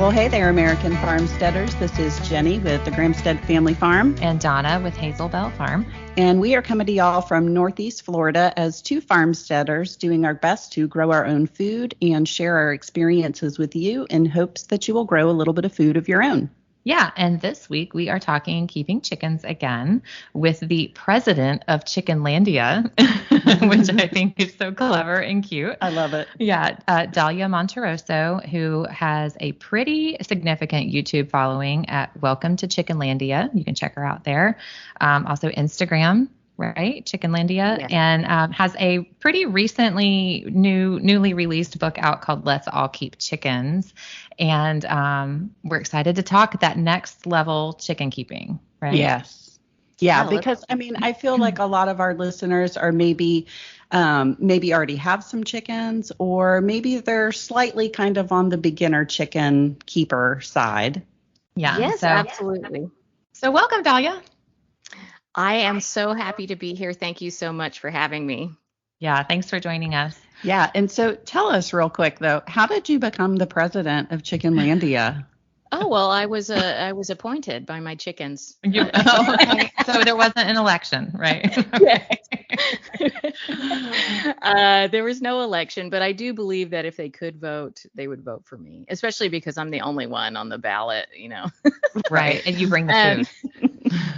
Well, hey there, American farmsteaders. This is Jenny with the Gramstead Family Farm. And Donna with Hazel Bell Farm. And we are coming to y'all from Northeast Florida as two farmsteaders doing our best to grow our own food and share our experiences with you in hopes that you will grow a little bit of food of your own. Yeah, and this week we are talking keeping chickens again with the president of Chickenlandia, which I think is so clever and cute. I love it. Yeah, Dalia Monteroso, who has a pretty significant YouTube following at Welcome to Chickenlandia. You can check her out there. Also Instagram, right? Chickenlandia, Yeah. and has a pretty recently newly released book out called Let's All Keep Chickens. And we're excited to talk that next level chicken keeping, right? Yes. Yeah, Yeah, because I feel like a lot of our listeners are maybe already have some chickens, or maybe they're slightly kind of on the beginner chicken keeper side. Yeah. Yes, absolutely. So welcome, Dalia. I am so happy to be here. Thank you so much for having me. Yeah, thanks for joining us. Yeah, and so tell us real quick though, how did you become the president of Chickenlandia? Oh, well, I was appointed by my chickens. Okay. So there wasn't an election, right? There was no election, but I do believe that if they could vote, they would vote for me, especially because I'm the only one on the ballot, Right. And you bring the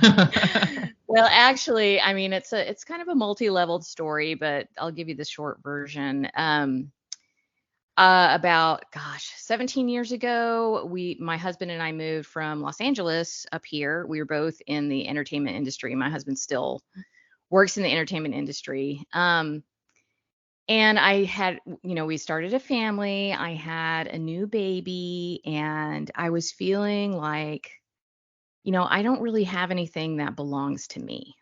food. Well, actually, I mean, it's kind of a multi-leveled story, but I'll give you the short version. About 17 years ago, my husband and I moved from Los Angeles up here. We were both in the entertainment industry. My husband still works in the entertainment industry. And I had, we started a family. I had a new baby, and I was feeling like, I don't really have anything that belongs to me.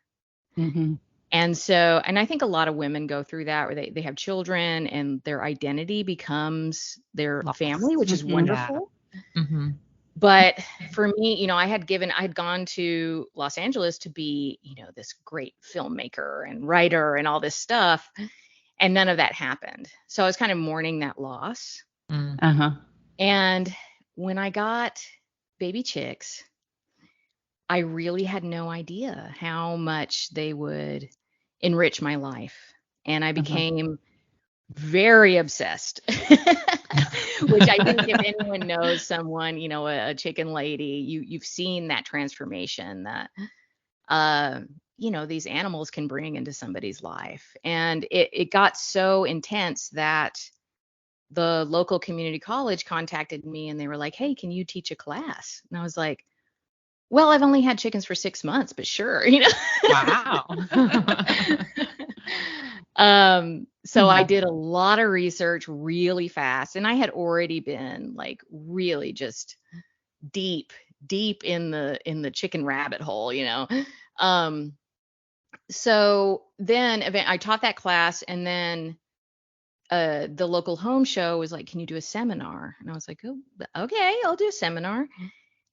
Mm-hmm. And so, and I think a lot of women go through that, where they have children and their identity becomes their family, which is wonderful. Yeah. Mm-hmm. But for me, I had gone to Los Angeles to be, this great filmmaker and writer and all this stuff. And none of that happened. So I was kind of mourning that loss. Uh-huh. And when I got baby chicks, I really had no idea how much they would enrich my life. And I became very obsessed, which I think if anyone knows someone, a chicken lady, you've seen that transformation that, these animals can bring into somebody's life. And it got so intense that the local community college contacted me, and they were like, "Hey, can you teach a class?" And I was like, "Well, I've only had chickens for 6 months, but sure." Wow. So I did a lot of research really fast, and I had already been like really just deep in the chicken rabbit hole, So then I taught that class, and then the local home show was like, "Can you do a seminar?" And I was like, "Oh, okay, I'll do a seminar."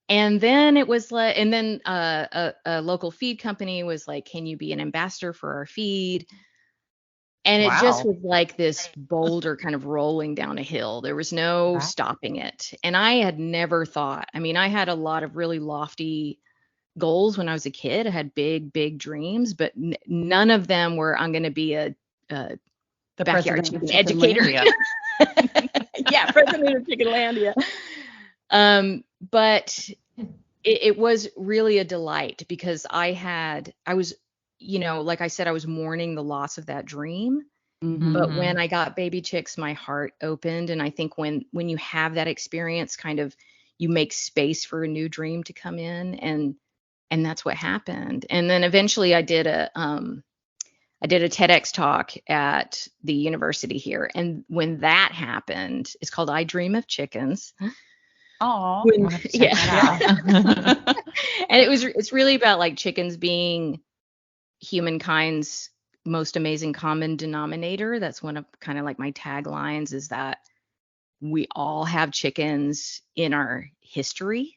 And then it was like, and then a local feed company was like, "Can you be an ambassador for our feed?" And it just was like this boulder kind of rolling down a hill. There was no stopping it. And I had never thought, I had a lot of really lofty goals when I was a kid. I had big dreams, but none of them were, I'm going to be the backyard chicken educator. Yeah, president of Chickenlandia. But it was really a delight, because I was, like I said, I was mourning the loss of that dream. Mm-hmm. But when I got baby chicks, my heart opened. And I think when you have that experience, kind of, you make space for a new dream to come in. And that's what happened. And then eventually I did a TEDx talk at the university here. And when that happened, it's called I Dream of Chickens. Oh, yeah. And it's really about like chickens being humankind's most amazing common denominator. That's one of kind of like my taglines, is that we all have chickens in our history.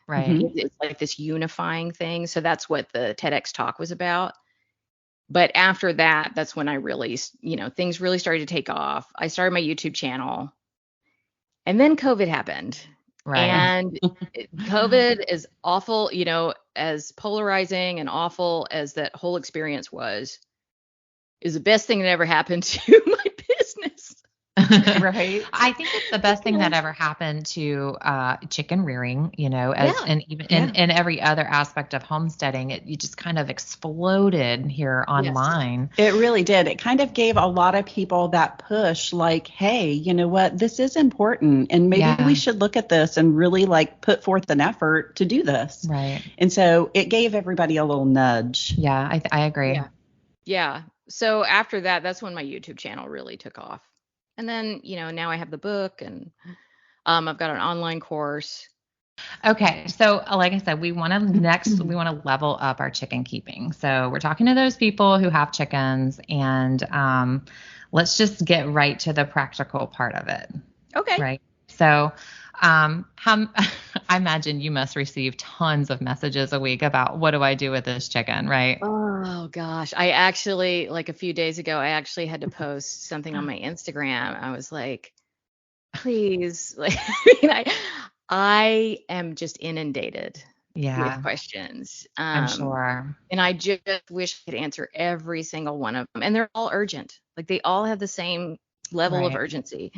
Right. It's like this unifying thing. So that's what the TEDx talk was about. But after that, that's when I really, things really started to take off. I started my YouTube channel, and then COVID happened. Right. And COVID is awful, as polarizing and awful as that whole experience was, is the best thing that ever happened to my business. Right. I think it's the best thing that ever happened to chicken rearing, and even in every other aspect of homesteading, you just kind of exploded here online. It really did. It kind of gave a lot of people that push, like, hey, you know what, this is important, and maybe we should look at this and really like put forth an effort to do this. Right. And so it gave everybody a little nudge. Yeah, I agree. Yeah. So after that, that's when my YouTube channel really took off. And then, now I have the book, and I've got an online course. Okay. So like I said, we want to level up our chicken keeping. So we're talking to those people who have chickens, and let's just get right to the practical part of it. Okay. Right. So how I imagine you must receive tons of messages a week about, what do I do with this chicken, right? Oh gosh. I actually, like a few days ago, I actually had to post something on my Instagram. I was like, please, like, I am just inundated with questions. I'm sure. And I just wish I could answer every single one of them. And they're all urgent. Like, they all have the same level of urgency.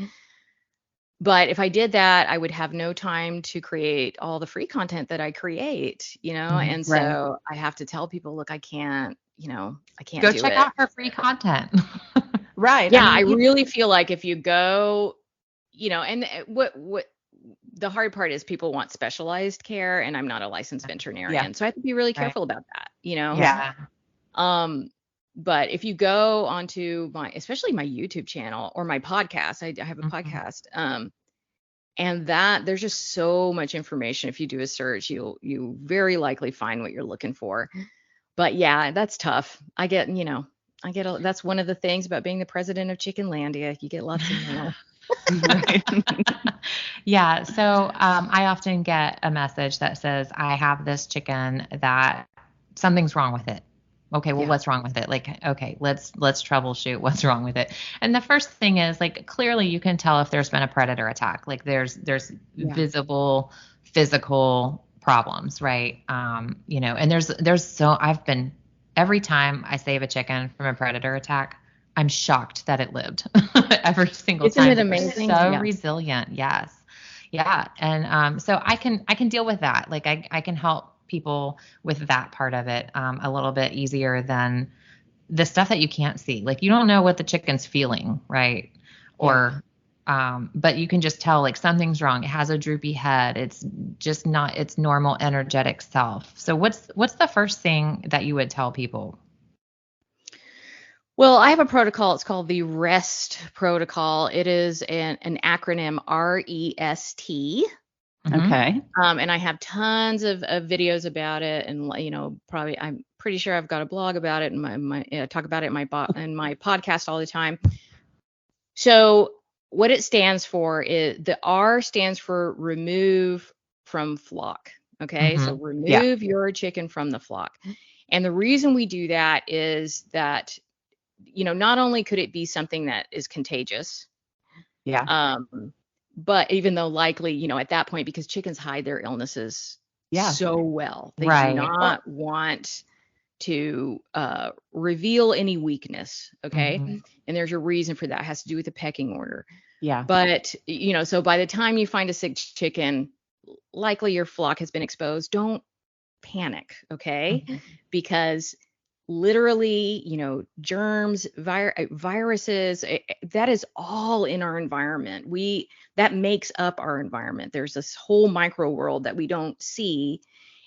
But if I did that, I would have no time to create all the free content that I create, and so I have to tell people, look, I can't go do it. Check out her free content. Right. Yeah, I really feel like if you go, and what the hard part is, people want specialized care, and I'm not a licensed veterinarian, so I have to be really careful about that, Yeah. But if you go onto especially my YouTube channel or my podcast, I have a podcast, and that there's just so much information. If you do a search, you very likely find what you're looking for. But yeah, that's tough. That's one of the things about being the president of Chickenlandia. You get lots of mail. Yeah. So I often get a message that says, I have this chicken that something's wrong with it. Okay, well, what's wrong with it? Like, okay, let's troubleshoot what's wrong with it. And the first thing is, like, clearly you can tell if there's been a predator attack. Like, there's visible physical problems, right? And every time I save a chicken from a predator attack, I'm shocked that it lived every single time. Isn't it amazing? So resilient. Yes. Yeah. And so I can deal with that. Like, I can help people with that part of it a little bit easier than the stuff that you can't see. Like, you don't know what the chicken's feeling, right? Or but you can just tell, like, something's wrong. It has a droopy head. It's just not its normal energetic self. So what's the first thing that you would tell people? Well, I have a protocol. It's called the REST protocol. It is an acronym, REST. Okay. And I have tons of videos about it, and probably, I'm pretty sure I've got a blog about it, and I talk about it in my podcast all the time. So what it stands for is, the R stands for remove from flock. Okay, so remove your chicken from the flock. And the reason we do that is that, not only could it be something that is contagious, but even though likely, at that point, because chickens hide their illnesses so well, they do not want to reveal any weakness. Okay. And there's a reason for that. It has to do with the pecking order. Yeah. But, so by the time you find a sick chicken, likely your flock has been exposed. Don't panic. Okay. Because literally, germs, viruses, that is all in our environment. That makes up our environment. There's this whole micro world that we don't see,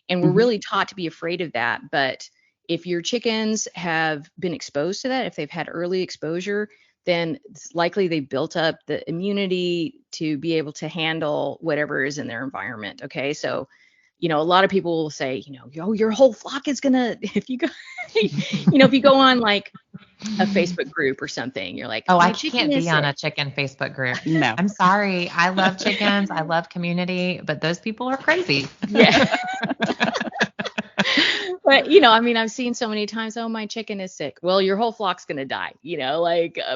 and we're really taught to be afraid of that. But if your chickens have been exposed to that, if they've had early exposure, then it's likely they built up the immunity to be able to handle whatever is in their environment. Okay. So, a lot of people will say, your whole flock is gonna, if you go, if you go on like a Facebook group or something, you're like, oh, I can't be on a chicken Facebook group. No, I'm sorry. I love chickens. I love community, but those people are crazy. Yeah. But, I've seen so many times, oh, my chicken is sick. Well, your whole flock's going to die,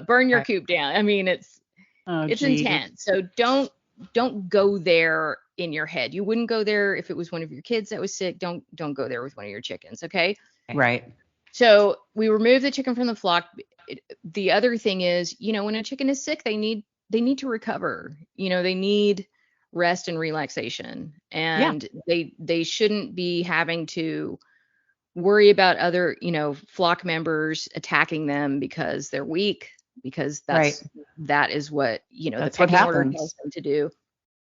burn your coop down. I mean, it's intense. So don't don't go there in your head. You wouldn't go there if it was one of your kids that was sick. Don't go there with one of your chickens, okay? Right. So we remove the chicken from the flock. The other thing is, when a chicken is sick, they need to recover. They need rest and relaxation, and they shouldn't be having to worry about other, flock members attacking them because they're weak, because that is what, the pecking order tells them to do.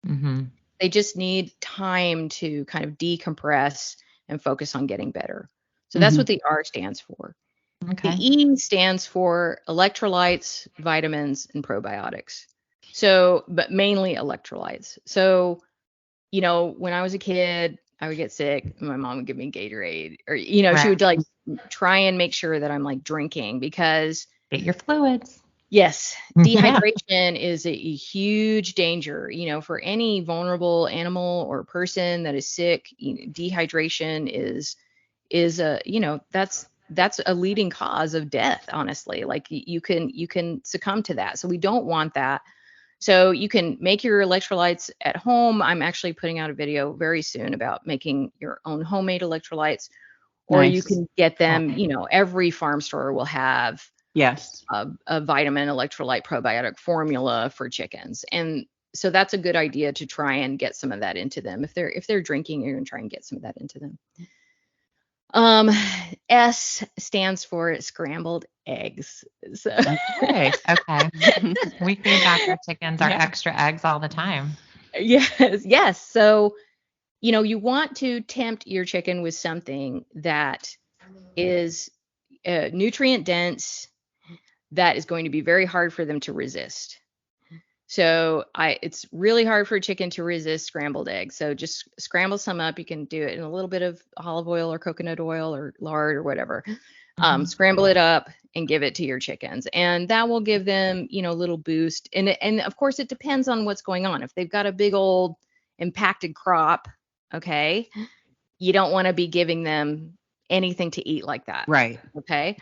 Mm-hmm. They just need time to kind of decompress and focus on getting better. So that's what the R stands for. Okay. The E stands for electrolytes, vitamins, and probiotics. So, but mainly electrolytes. So, when I was a kid, I would get sick. My mom would give me Gatorade, or, she would like try and make sure that I'm like drinking, because get your fluids. Yes, dehydration is a huge danger, for any vulnerable animal or person that is sick. Dehydration is a, that's a leading cause of death, honestly. Like you can succumb to that. So we don't want that. So you can make your electrolytes at home. I'm actually putting out a video very soon about making your own homemade electrolytes, or you can get them, every farm store will have a vitamin electrolyte probiotic formula for chickens. And so that's a good idea to try and get some of that into them. If they're drinking, you're going to try and get some of that into them. S stands for scrambled eggs. So okay. We feed back our chickens our extra eggs all the time. Yes. So, you want to tempt your chicken with something that is nutrient dense, that is going to be very hard for them to resist. So it's really hard for a chicken to resist scrambled eggs. So just scramble some up. You can do it in a little bit of olive oil or coconut oil or lard or whatever. Scramble it up and give it to your chickens. And that will give them, a little boost. And of course, it depends on what's going on. If they've got a big old impacted crop, okay, you don't want to be giving them anything to eat like that. Right. Okay.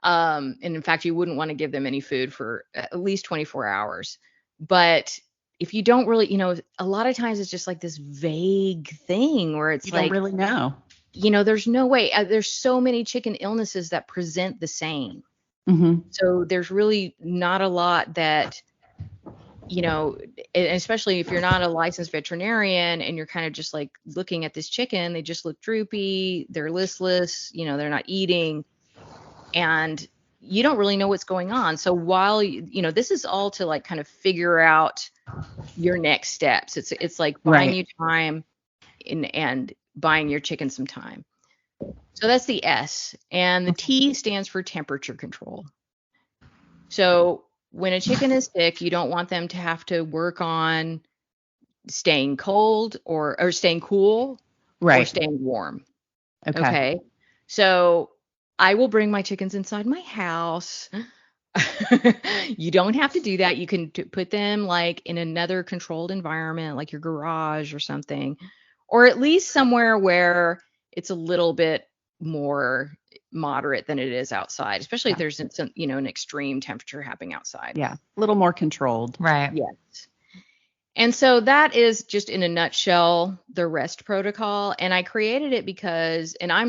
And in fact, you wouldn't want to give them any food for at least 24 hours. But if you don't really, a lot of times it's just like this vague thing where it's you like, don't really know. There's no way. There's so many chicken illnesses that present the same. So there's really not a lot that, especially if you're not a licensed veterinarian and you're kind of just like looking at this chicken, they just look droopy, they're listless, they're not eating, and you don't really know what's going on. So while this is all to like kind of figure out your next steps. It's like buying you time and buying your chicken some time. So that's the S. And the T stands for temperature control. So when a chicken is sick, you don't want them to have to work on staying cold or staying cool or staying warm. Okay. So I will bring my chickens inside my house. You don't have to do that. You can put them like in another controlled environment, like your garage or something, or at least somewhere where it's a little bit more moderate than it is outside, especially if there's some, an extreme temperature happening outside. Yeah. A little more controlled. Right. Yes. And so that is just in a nutshell, the rest protocol. And I created it because, and I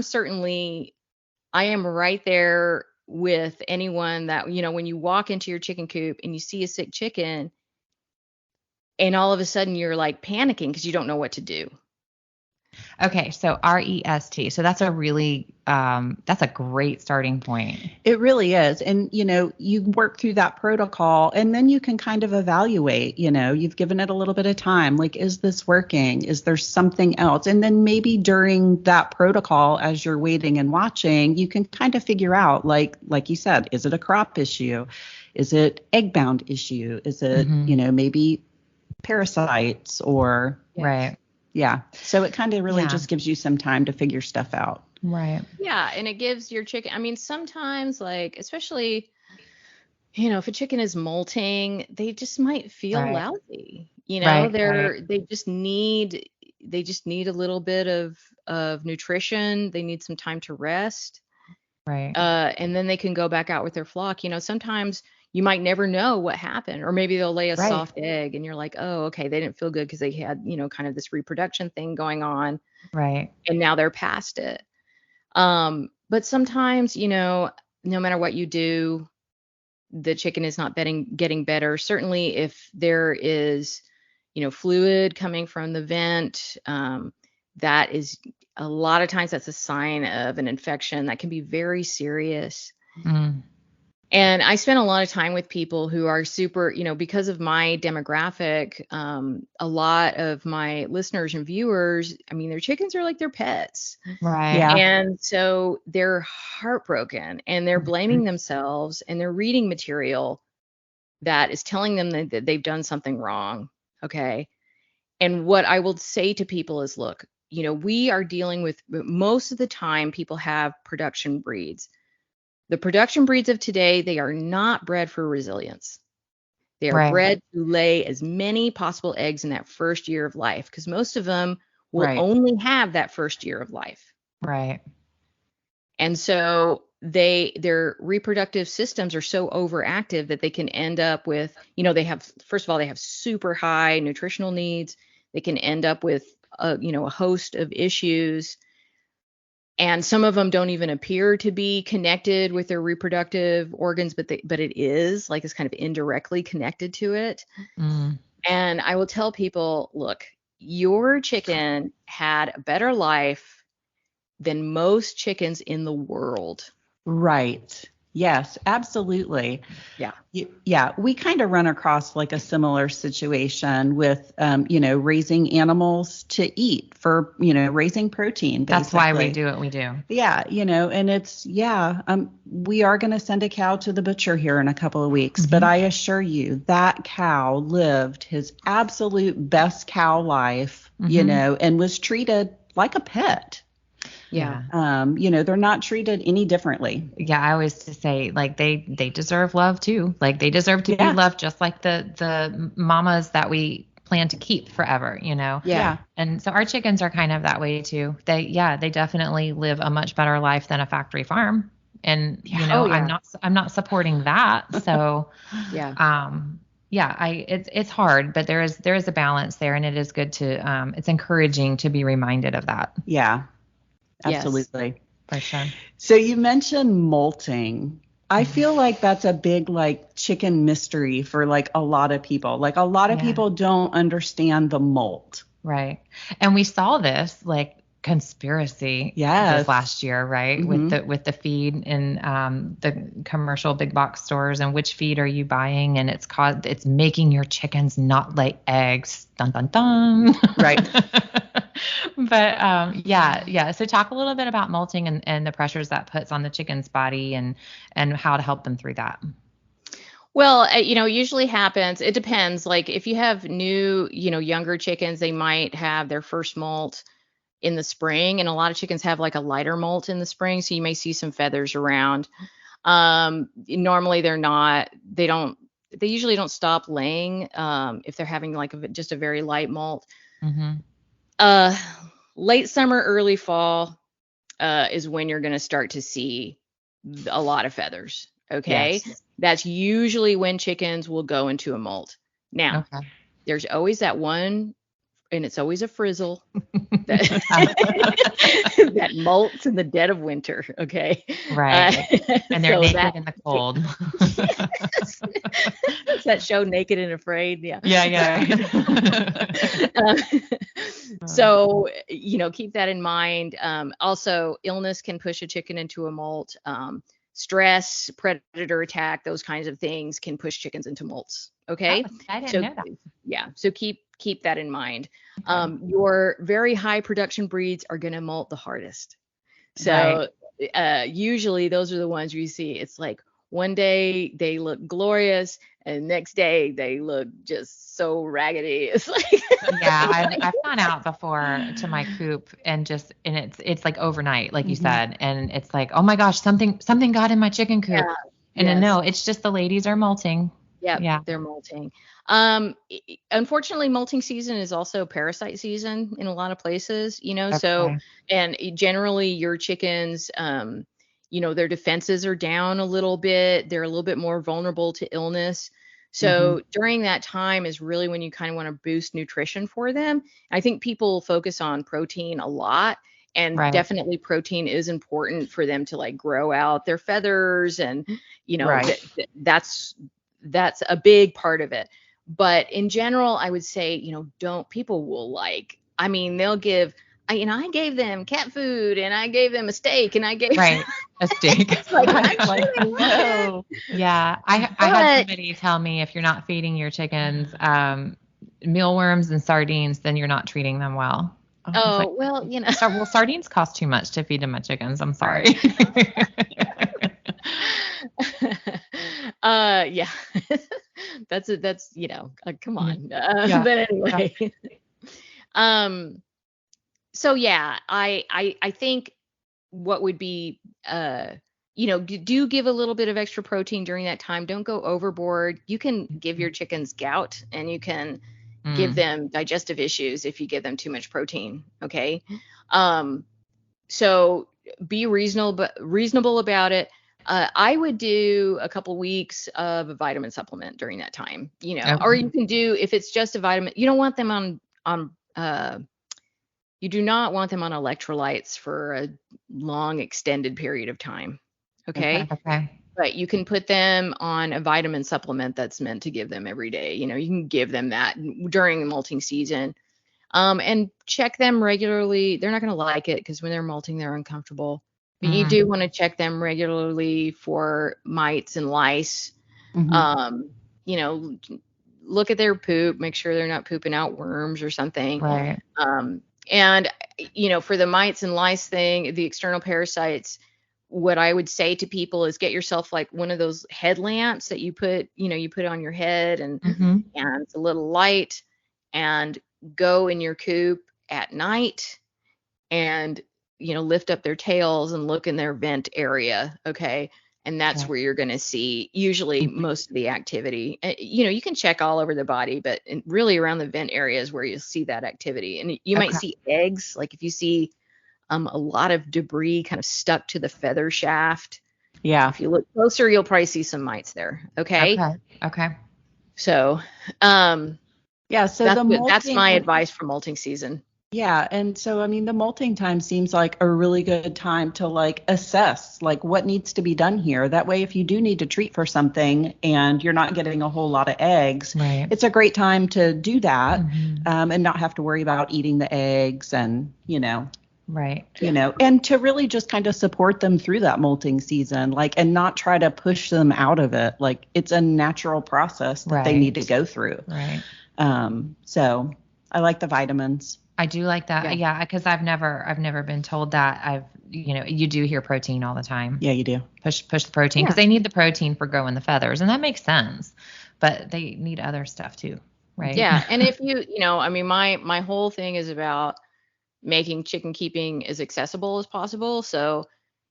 am right there with anyone that, when you walk into your chicken coop and you see a sick chicken and all of a sudden you're like panicking because you don't know what to do. Okay, so REST. So that's a really that's a great starting point. It really is. And you work through that protocol and then you can kind of evaluate, you've given it a little bit of time. Like, is this working? Is there something else? And then maybe during that protocol, as you're waiting and watching, you can kind of figure out, like you said, is it a crop issue? Is it egg bound issue? Is it, maybe parasites or right. Yeah. So it kind of really just gives you some time to figure stuff out. Right. Yeah. And it gives your chicken, I mean, sometimes like, especially, if a chicken is molting, they just might feel lousy, they just need a little bit of nutrition. They need some time to rest. Right. And then they can go back out with their flock. Sometimes you might never know what happened, or maybe they'll lay a Right. soft egg and you're like, oh, okay, they didn't feel good because they had, kind of this reproduction thing going on, Right. and now they're past it. But sometimes, no matter what you do, the chicken is not getting better. Certainly if there is, fluid coming from the vent, that is a lot of times that's a sign of an infection that can be very serious. Mm. And I spend a lot of time with people who are super, because of my demographic, a lot of my listeners and viewers, I mean, their chickens are like their pets. Right. Yeah. And so they're heartbroken and they're blaming themselves, and they're reading material that is telling them that they've done something wrong. Okay. And what I will say to people is, look, we are dealing with, most of the time, people have production breeds. The production breeds of today, they are not bred for resilience. They are Right. bred to lay as many possible eggs in that first year of life, because most of them will Right. only have that first year of life. Right. And so their reproductive systems are so overactive that they can end up with, they have, first of all, they have super high nutritional needs. They can end up with a host of issues. And some of them don't even appear to be connected with their reproductive organs, but it is, like, it's kind of indirectly connected to it. Mm. And I will tell people, look, your chicken had a better life than most chickens in the world. Right. Yes, absolutely. Yeah. Yeah, we kind of run across like a similar situation with, raising animals to eat for, raising protein, basically. That's why we do what we do. Yeah, and it's, we are going to send a cow to the butcher here in a couple of weeks, but I assure you that cow lived his absolute best cow life, and was treated like a pet. Yeah. They're not treated any differently. Yeah, I always say, like, they deserve love too. Like, they deserve to be loved just like the mamas that we plan to keep forever, Yeah. And so our chickens are kind of that way too. They definitely live a much better life than a factory farm. And I'm not supporting that. So Yeah. it's hard, but there is a balance there, and it is good to it's encouraging to be reminded of that. Yeah. Yes. Absolutely. For sure. So you mentioned molting. I feel like that's a big, like, chicken mystery for, like, a lot of people. Like, a lot of people don't understand the molt. Right. And we saw this, like, conspiracy this last year, right? Mm-hmm. With the feed in the commercial big box stores, and which feed are you buying? And it's making your chickens not lay eggs. Dun dun dun. Right. But so talk a little bit about molting and the pressures that puts on the chicken's body, and how to help them through that. Well, usually happens. It depends. Like, if you have new, younger chickens, they might have their first molt in the spring, and a lot of chickens have like a lighter molt in the spring, so you may see some feathers around. Normally they usually don't stop laying if they're having like just a very light molt. Mm-hmm. Late summer, early fall is when you're going to start to see a lot of feathers. Okay. Yes. That's usually when chickens will go into a molt. Now, there's always that one, and it's always a frizzle that, that molts in the dead of winter. Okay. Right. And they're naked in the cold. Yes. It's that show Naked and Afraid. Yeah. Yeah. So, keep that in mind. Also, illness can push a chicken into a molt. Stress, predator attack, those kinds of things can push chickens into molts. Okay. I didn't know that. Yeah. So keep that in mind. Your very high production breeds are going to molt the hardest. So usually those are the ones you see. It's like one day they look glorious, and next day they look just so raggedy. It's like I've gone out before to my coop, and it's like overnight, like you said, and it's like, oh my gosh, something got in my chicken coop. Yeah. And no, it's just the ladies are molting. Yep, yeah, they're molting. Unfortunately, molting season is also parasite season in a lot of places, Okay. so, and generally your chickens, their defenses are down a little bit. They're a little bit more vulnerable to illness. Mhm. So during that time is really when you kind of want to boost nutrition for them. I think people focus on protein a lot, and Right. definitely protein is important for them to like grow out their feathers, and Right. that's a big part of it. But in general, I would say, don't people will like, I mean, they'll give, I gave them cat food and I gave them a steak and I gave Right. A steak. it's like, I'm Right. sure Like, they like it, no. Yeah. I had but somebody tell me if you're not feeding your chickens mealworms and sardines, then you're not treating them well. I was like, oh, well, well, sardines cost too much to feed to my chickens. I'm sorry. yeah. That's come Yeah. on. Yeah. But Yeah. anyway. um so yeah, I think what would be do give a little bit of extra protein during that time. Don't go overboard. You can give your chickens gout, and you can give Mm. them digestive issues if you give them too much protein. Okay. So be reasonable about it. I would do a couple weeks of a vitamin supplement during that time, or Okay. you can do, if it's just a vitamin, you don't want them you do not want them on electrolytes for a long extended period of time. Okay. Okay. But you can put them on a vitamin supplement that's meant to give them every day. You can give them that during the molting season. And check them regularly. They're not going to like it because when they're molting, they're uncomfortable. But you Mm. do want to check them regularly for mites and lice. Mhm. Um, you know, look at their poop, make sure they're not pooping out worms or something. Right. And for the mites and lice thing, the external parasites, what I would say to people is get yourself like one of those headlamps that you put on your head, and Mm-hmm. it's a little light, and go in your coop at night and lift up their tails and look in their vent area. Okay. And that's Okay. where you're going to see usually Mhm. most of the activity. You can check all over the body, but really around the vent areas where you see that activity. And you might Okay. see eggs, like if you see a lot of debris kind of stuck to the feather shaft. Yeah. If you look closer, you'll probably see some mites there. Okay. Okay. Okay. So Yeah. So that's the that's my molting. advice for molting season. Yeah, and so I mean the molting time seems like a really good time to like assess like what needs to be done here. That way if you do need to treat for something and you're not getting a whole lot of eggs, Right. it's a great time to do that, Mhm. and not have to worry about eating the eggs, and Right. and to really just kind of support them through that molting season, like, and not try to push them out of it. Like it's a natural process that they need to Right. go through. Right. So I like the vitamins. I do like that. Yeah. Yeah, because I've never been told that. You do hear protein all the time. Yeah, you do. Push the protein because Yeah. they need the protein for growing the feathers, and that makes sense. But they need other stuff too, right? Yeah, and if I mean, my whole thing is about making chicken keeping as accessible as possible. So,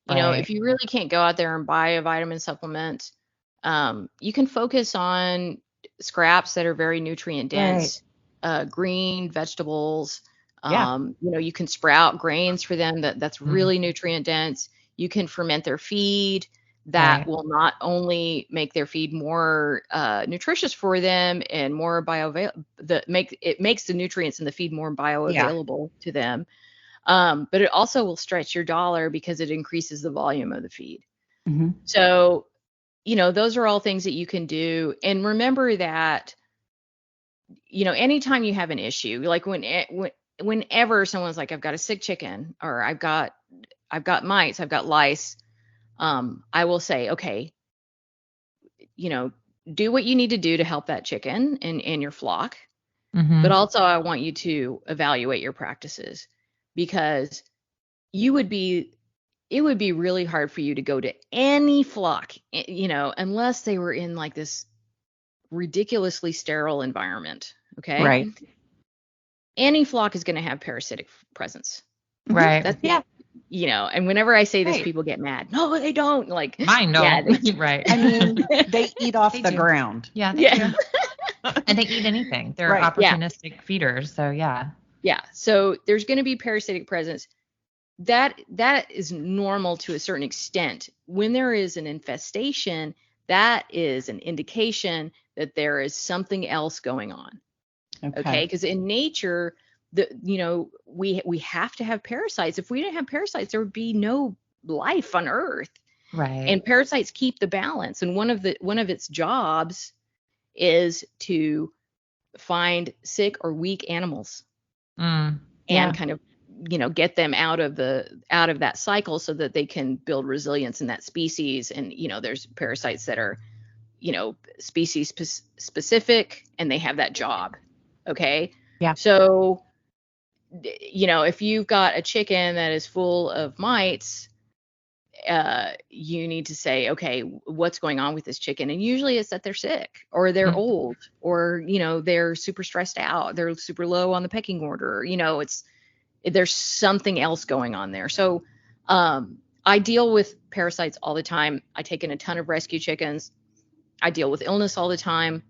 Right. if you really can't go out there and buy a vitamin supplement, you can focus on scraps that are very nutrient Right. dense, green vegetables. Yeah. You can sprout grains for them that's Mm. really nutrient dense. You can ferment their feed. That Right. will not only make their feed more nutritious for them and more it makes the nutrients in the feed more bioavailable to them, but it also will stretch your dollar because it increases the volume of the feed. Hmm. So those are all things that you can do. And remember that anytime you have an issue, like whenever someone's like, I've got a sick chicken, or I've got mites, I've got lice, I will say, okay, do what you need to do to help that chicken and your flock. Mm-hmm. But also I want you to evaluate your practices, because it would be really hard for you to go to any flock, unless they were in like this ridiculously sterile environment. Okay. Right. Any flock is going to have parasitic presence. Right. That's, Yeah. and whenever I say this, Right. people get mad. No, they don't. Like, Mine yeah, don't. Right. I mean, they eat off They the do. ground. Yeah, they yeah. do. And they eat anything. They're Right. Yeah. opportunistic feeders. So yeah. Yeah. So there's going to be parasitic presence. that is normal to a certain extent. When there is an infestation, that is an indication that there is something else going on. Okay, because in nature, we have to have parasites. If we didn't have parasites, there would be no life on Earth. Right. And parasites keep the balance. And one of its jobs is to find sick or weak animals and kind of, get them out of that cycle so that they can build resilience in that species. And, there's parasites that are, species specific, and they have that job. Okay. Yeah. So, if you've got a chicken that is full of mites, you need to say, okay, what's going on with this chicken? And usually it's that they're sick, or they're old, or, they're super stressed out. They're super low on the pecking order. There's something else going on there. So, I deal with parasites all the time. I take in a ton of rescue chickens. I deal with illness all the time.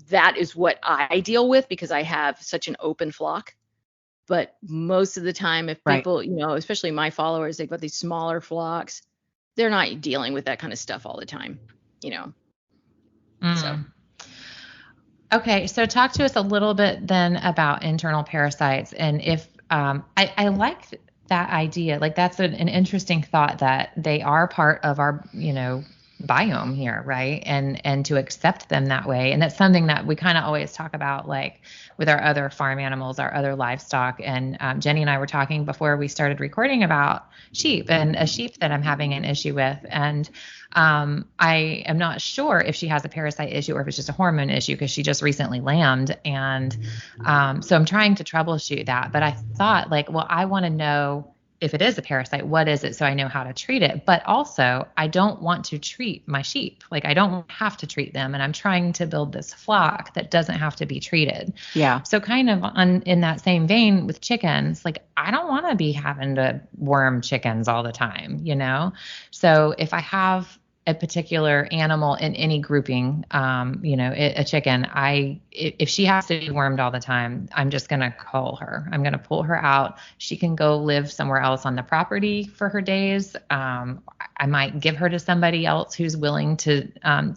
That is what I deal with because I have such an open flock. But most of the time, if people, especially my followers, they've got these smaller flocks, they're not dealing with that kind of stuff all the time, So. Okay, so talk to us a little bit then about internal parasites, and if I like that idea. Like that's an interesting thought that they are part of our, biome here, right? And to accept them that way. And that's something that we kind of always talk about, like with our other farm animals, our other livestock. And Jenny and I were talking before we started recording about sheep, and a sheep that I'm having an issue with. And I am not sure if she has a parasite issue or if it's just a hormone issue, because she just recently lambed. And so I'm trying to troubleshoot that. But I thought, like, well, I want to know if it is a parasite, what is it, so I know how to treat it. But also, I don't want to treat my sheep. Like, I don't have to treat them. And I'm trying to build this flock that doesn't have to be treated. Yeah. So kind of in that same vein with chickens, like, I don't want to be having to worm chickens all the time, So if I have a particular animal in any grouping, a chicken, if she has to be wormed all the time, I'm just going to cull her. I'm going to pull her out. She can go live somewhere else on the property for her days. I might give her to somebody else who's willing to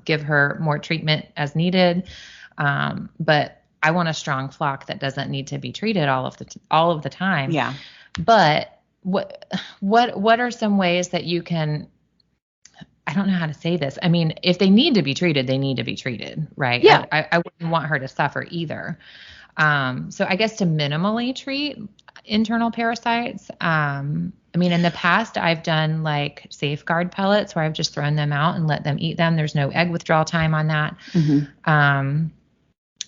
give her more treatment as needed. But I want a strong flock that doesn't need to be treated all of the time. Yeah. But what are some ways that you can, I don't know how to say this. I mean, if they need to be treated, they need to be treated, right? Yeah. I wouldn't want her to suffer either. So I guess to minimally treat internal parasites. I mean, in the past, I've done like safeguard pellets where I've just thrown them out and let them eat them. There's no egg withdrawal time on that. Mm-hmm.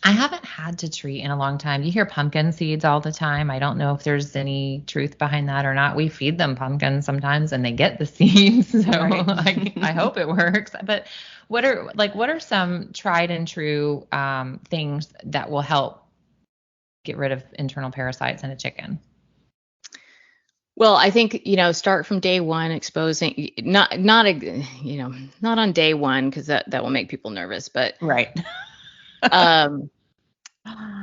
I haven't had to treat in a long time. You hear pumpkin seeds all the time. I don't know if there's any truth behind that or not. We feed them pumpkins sometimes and they get the seeds. So I hope it works. But what are some tried and true things that will help get rid of internal parasites in a chicken? Well, I think, start from day one, exposing, not on day one, because that will make people nervous, but right.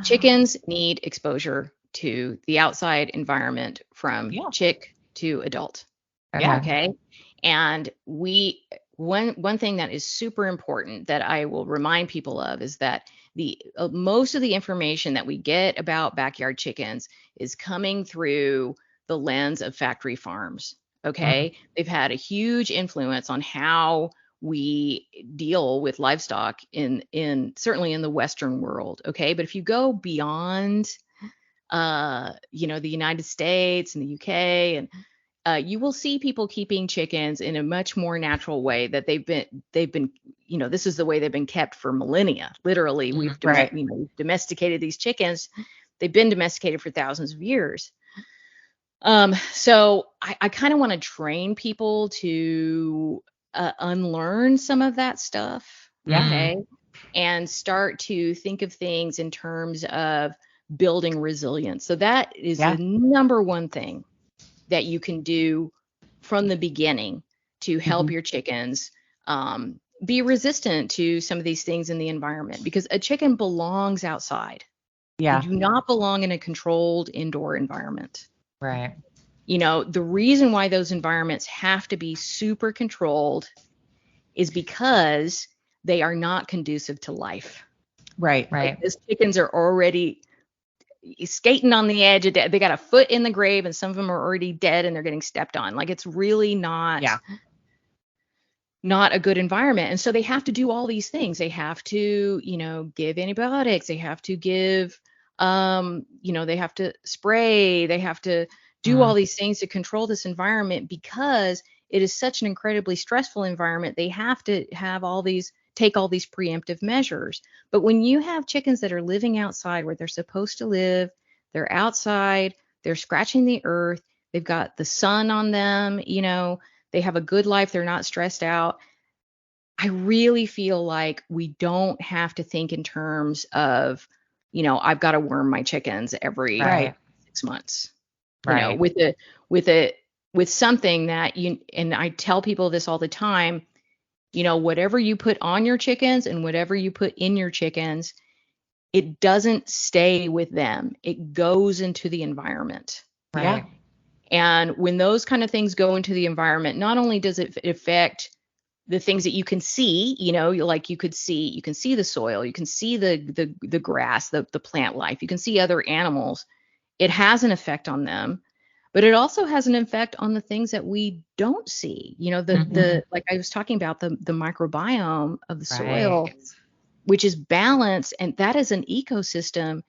Chickens need exposure to the outside environment from chick to adult. Yeah. Okay. And one thing that is super important that I will remind people of is that most of the information that we get about backyard chickens is coming through the lens of factory farms. Okay. Mm-hmm. They've had a huge influence on how we deal with livestock in certainly in the Western world. Okay. But if you go beyond, the United States and the UK, and you will see people keeping chickens in a much more natural way that they've been, this is the way they've been kept for millennia. Literally, we've domesticated these chickens. They've been domesticated for thousands of years. So I kind of want to train people to unlearn some of that stuff. Yeah. Okay. And start to think of things in terms of building resilience. So that is the number one thing that you can do from the beginning to help your chickens be resistant to some of these things in the environment, because a chicken belongs outside. Yeah. They do not belong in a controlled indoor environment. Right. The reason why those environments have to be super controlled is because they are not conducive to life. Right. Right. Those chickens are already skating on the edge of death. They got a foot in the grave, and some of them are already dead and they're getting stepped on. Like, it's really not a good environment. And so they have to do all these things. They have to, give antibiotics. They have to give, they have to spray. They have to do all these things to control this environment because it is such an incredibly stressful environment. They have to take all these preemptive measures. But when you have chickens that are living outside where they're supposed to live, they're outside, they're scratching the earth, they've got the sun on them, they have a good life, they're not stressed out. I really feel like we don't have to think in terms of, I've got to worm my chickens every 6 months. Right. With something that and I tell people this all the time, whatever you put on your chickens and whatever you put in your chickens, it doesn't stay with them. It goes into the environment. Right. Yeah. And when those kind of things go into the environment, not only does it affect the things that you can see, like you can see the soil, you can see the grass, the plant life, you can see other animals. It has an effect on them, but it also has an effect on the things that we don't see. The like I was talking about, the microbiome of the soil, which is balanced, and that is an ecosystem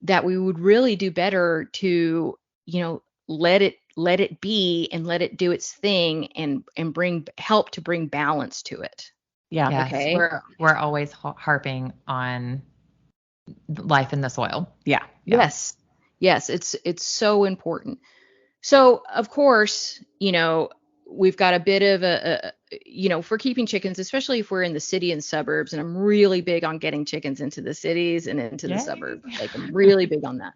that we would really do better to, let it be and let it do its thing and help to bring balance to it. Yeah. Yes, Okay. We're always harping on life in the soil. Yeah. Yes. It's so important. So of course, we've got a bit of for keeping chickens, especially if we're in the city and suburbs, and I'm really big on getting chickens into the cities and into the suburbs. Like, I'm really big on that.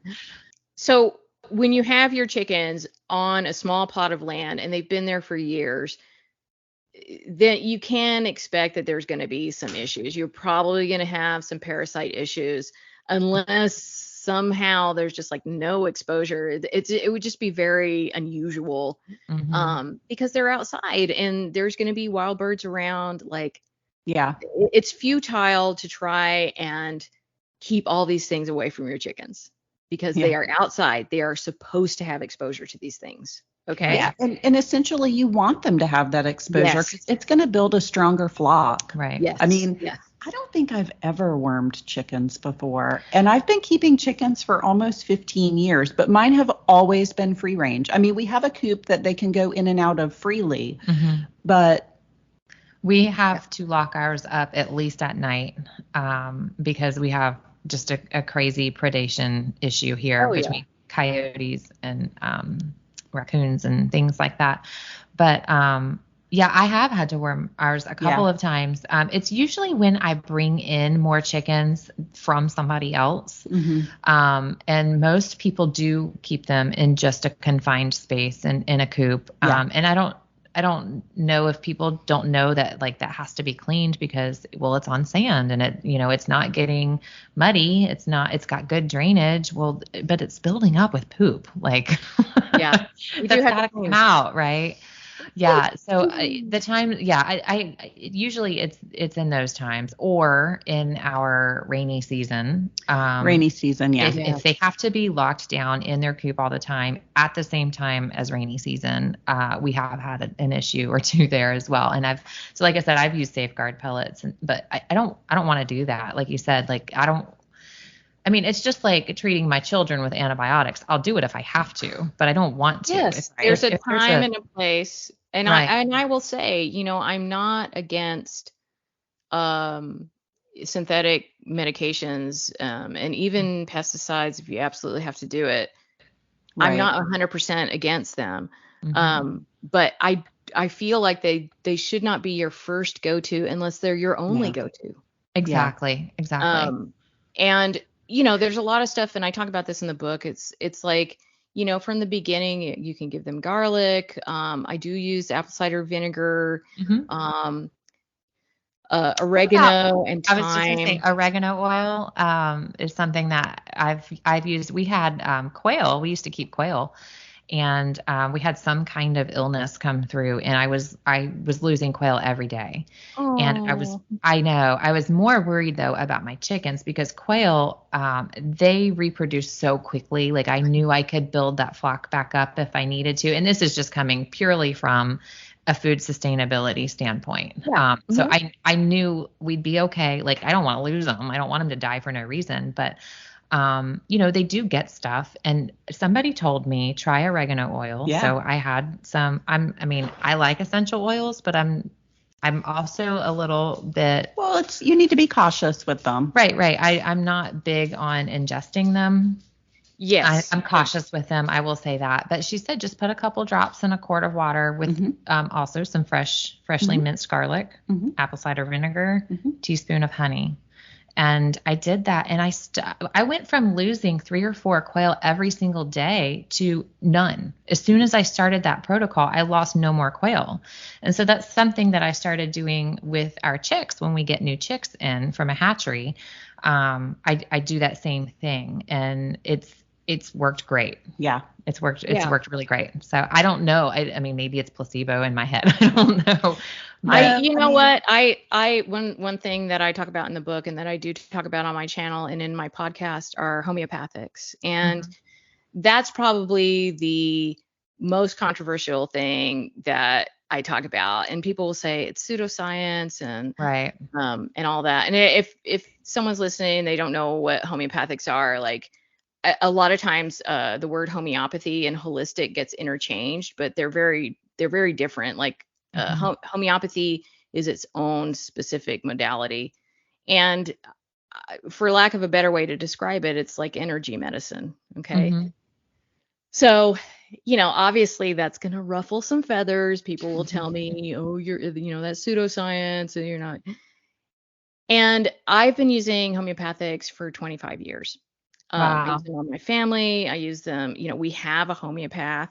So when you have your chickens on a small plot of land and they've been there for years, then you can expect that there's going to be some issues. You're probably going to have some parasite issues unless somehow there's just like no exposure. It would just be very unusual because they're outside and there's going to be wild birds around. Like, it's futile to try and keep all these things away from your chickens because they are outside. They are supposed to have exposure to these things. Okay. Yeah. And essentially you want them to have that exposure because it's going to build a stronger flock. Right. Yes. I mean, I don't think I've ever wormed chickens before. And I've been keeping chickens for almost 15 years, but mine have always been free range. I mean, we have a coop that they can go in and out of freely, but we have to lock ours up at least at night because we have just a crazy predation issue here between coyotes and raccoons and things like that. But I have had to worm ours a couple of times. It's usually when I bring in more chickens from somebody else. And most people do keep them in just a confined space and in a coop. And I don't know if people don't know that like that has to be cleaned because, well, it's on sand and it's not getting muddy. It's got good drainage. Well, but it's building up with poop. Like, that's got to come out, right? Yeah. So the time, I usually it's in those times or in our rainy season. If they have to be locked down in their coop all the time at the same time as rainy season, we have had an issue or two there as well. And like I said, I've used safeguard pellets, but I don't want to do that. Like you said, like it's just like treating my children with antibiotics. I'll do it if I have to, but I don't want to. Yes, there's a time and a place. And I will say, I'm not against synthetic medications and even pesticides if you absolutely have to do it. I'm not 100% against them. But I feel like they should not be your first go-to unless they're your only go-to. Exactly. And there's a lot of stuff, and I talk about this in the book. It's like, from the beginning, you can give them garlic. I do use apple cider vinegar, oregano and thyme. I was just going to say oregano oil is something that I've used. We had quail. We used to keep quail, and we had some kind of illness come through, and I was losing quail every day. And Oh, I know, I was more worried though about my chickens because quail, they reproduce so quickly. Like I knew I could build that flock back up if I needed to. And this is just coming purely from a food sustainability standpoint. yeah. So I knew we'd be okay. Like I don't want to lose them. I don't want them to die for no reason, but they do get stuff. And somebody told me try oregano oil. Yeah. So I had some, I like essential oils, but I'm also a little bit. Well, you need to be cautious with them. Right. I'm not big on ingesting them. Yes. I'm cautious with them. I will say that. But she said just put a couple drops in a quart of water with also some freshly minced garlic, apple cider vinegar, teaspoon of honey. And I did that, and I went from losing 3 or 4 quail every single day to none. As soon as I started that protocol, I lost no more quail. And so that's something that I started doing with our chicks when we get new chicks in from a hatchery. I do that same thing, and it's worked great. Yeah. It's worked really great. So I don't know. I mean, maybe it's placebo in my head. I don't know. One thing that I talk about in the book and that I do talk about on my channel and in my podcast are homeopathics. And that's probably the most controversial thing that I talk about. And people will say it's pseudoscience and all that. And if someone's listening, they don't know what homeopathics are, like a lot of times the word homeopathy and holistic gets interchanged, but they're very different. Like homeopathy is its own specific modality. And for lack of a better way to describe it, it's like energy medicine. Okay. So, obviously that's going to ruffle some feathers. People will tell me, oh, you're, that's pseudoscience and you're not. And I've been using homeopathics for 25 years. I use them on my family. I use them, we have a homeopath.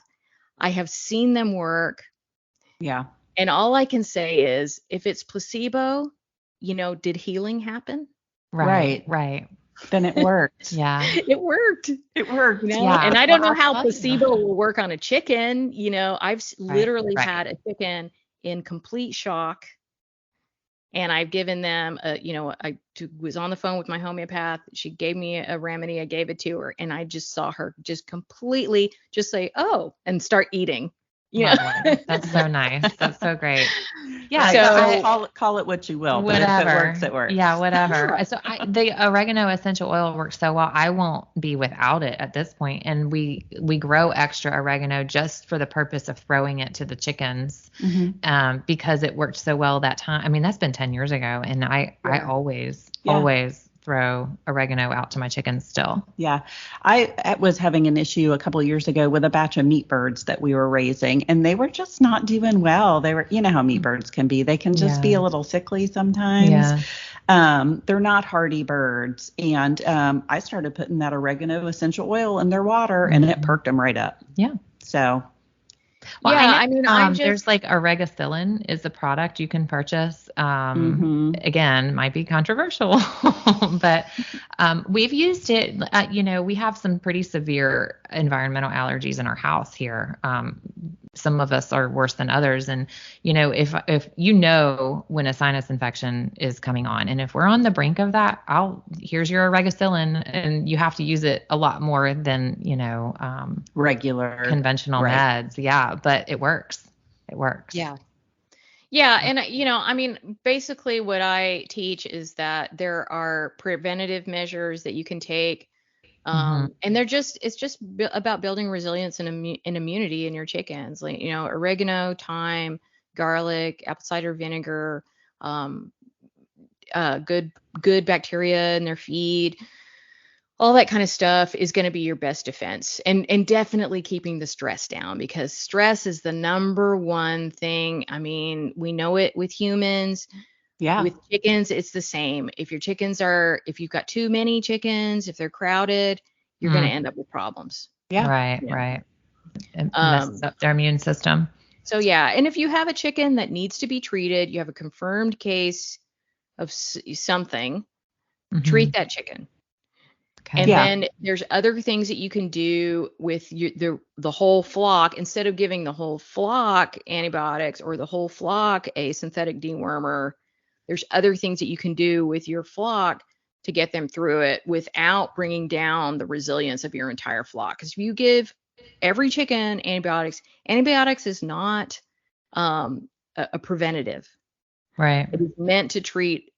I have seen them work. Yeah. And all I can say is if it's placebo, did healing happen? Right. Then it worked. Yeah. It worked. Yeah. And I don't know how placebo will work on a chicken. I've literally had a chicken in complete shock. And I've given them, I was on the phone with my homeopath. She gave me a remedy. I gave it to her. And I just saw her just completely just say, oh, and start eating. That's so nice. That's so great. Yeah. So call it what you will. Whatever. But if it works, it works. Yeah, whatever. So the oregano essential oil works so well. I won't be without it at this point. And we grow extra oregano just for the purpose of throwing it to the chickens, because it worked so well that time. I mean, that's been 10 years ago, and I always throw oregano out to my chickens still. Yeah. I was having an issue a couple of years ago with a batch of meat birds that we were raising, and they were just not doing well. They were, how meat birds can be. They can just be a little sickly sometimes. Yeah. They're not hardy birds. And I started putting that oregano essential oil in their water, and it perked them right up. Yeah. So. Well, there's like oregacillin is a product you can purchase. Again, might be controversial, but we've used it. We have some pretty severe environmental allergies in our house here. Some of us are worse than others. And, if when a sinus infection is coming on, and if we're on the brink of that, here's your oregacillin, and you have to use it a lot more than, regular conventional meds. Yeah. But it works. Yeah. Yeah. And, basically what I teach is that there are preventative measures that you can take. And it's just about building resilience and immunity in your chickens. Like, oregano, thyme, garlic, apple cider vinegar, good bacteria in their feed. All that kind of stuff is going to be your best defense, and definitely keeping the stress down, because stress is the number one thing. I mean, we know it with humans. Yeah. With chickens, it's the same. If you've got too many chickens, if they're crowded, you're going to end up with problems. Yeah. Right. It messes up their immune system. So yeah. And if you have a chicken that needs to be treated, you have a confirmed case of something, treat that chicken. Okay. And then there's other things that you can do with the whole flock. Instead of giving the whole flock antibiotics or the whole flock a synthetic dewormer, there's other things that you can do with your flock to get them through it without bringing down the resilience of your entire flock. Because if you give every chicken antibiotics is not a preventative. Right. It is meant to treat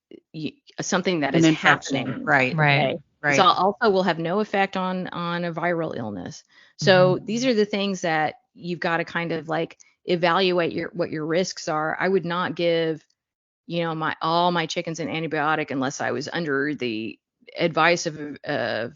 something that An is infection. happening. Right. Okay. Right. So also will have no effect on a viral illness. So these are the things that you've got to kind of like evaluate what your risks are. I would not give, all my chickens an antibiotic unless I was under the advice of a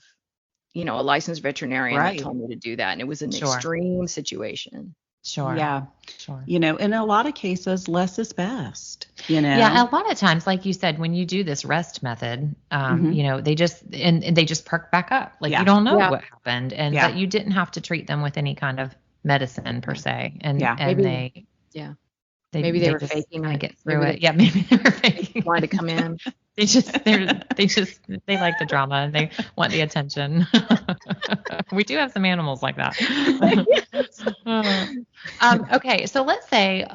licensed veterinarian that told me to do that. And it was an extreme situation. Sure. Yeah. Sure. In a lot of cases, less is best. Yeah. A lot of times, like you said, when you do this rest method, they just perk back up. Like you don't know what happened, and that you didn't have to treat them with any kind of medicine per se. And maybe they were faking it. Get through it. Yeah. Maybe they were faking. Wanted to come in. They like the drama and they want the attention. We do have some animals like that. Okay, so let's say